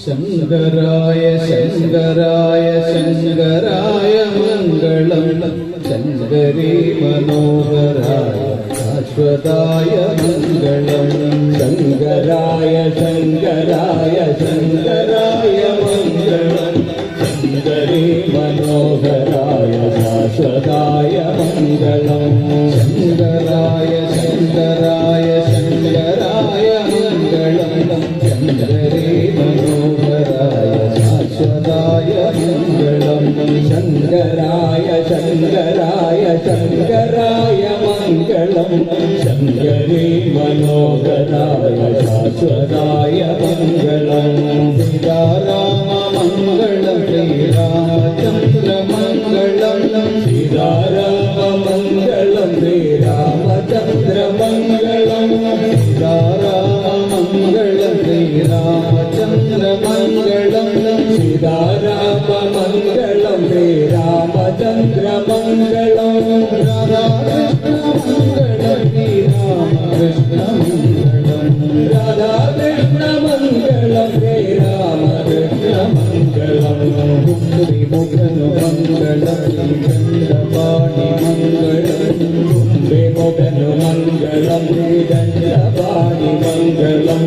ശങ്കരായ ശങ്കരായ ശങ്കരായ മംഗളം ശങ്കരീ മനോഹരായ ശാശ്വതായ മംഗളം ശങ്കരായ ശങ്കരായ ശങ്കരായ മംഗളം ശങ്കരീ മനോഹരായ ശാശ്വതായ മംഗളം ശങ്കരായ ശങ്കരായ ശങ്കരായ മംഗളം ശങ്കരീ മനോഹരായ ശാശ്വതായ മംഗളം ശങ്കരായ ശങ്കരായ ശങ്കരായ മംഗളം ശങ്കരീ മനോഹരായ ശാശ്വതായ മംഗളം Seetharama മംഗളം Sri Ramachandra മംഗളം Seetharama മംഗളം Sri Ramachandra മംഗളം Seetharama മംഗളം Sri Ramachandra മംഗളം Seetharama മംഗളം Sri Ramachandra മംഗളം Radhakrishna മംഗളം Radhakrishna മംഗളം Sri Ramakrishna മംഗളം വിമുഖനു മംഗളം ശ്രീദണ്ഡപാണി മംഗളം വിമുഖനു മംഗളം ശ്രീദണ്ഡപാണി മംഗളം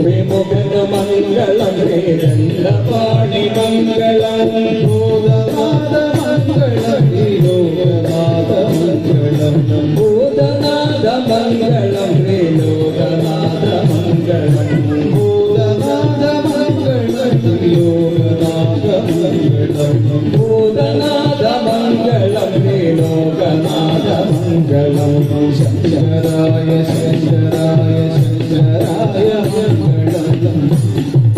വിമുഖനു മംഗളം ശ്രീദണ്ഡപാണി മംഗളം Bhoothanatha മംഗളം ശ്രീലോകനാഥ മംഗളം Bhoothanatha മംഗളം ശ്രീലോകനാഥ മംഗളം Bhoothanatha മംഗളം ശ്രീലോകനാഥ മംഗളം Bhoothanatha മംഗളം ശ്രീലോകനാഥ മംഗളം ശങ്കരായ ശങ്കരായ ശങ്കരായ മംഗളം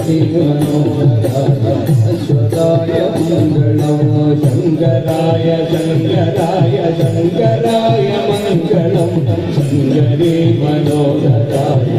ശ്രീമനോഹരായ അശ്വതായ മംഗളം ശങ്കരായ ശങ്കരായ ശങ്കരായ മംഗളം ശങ്കരീ മനോഹരായ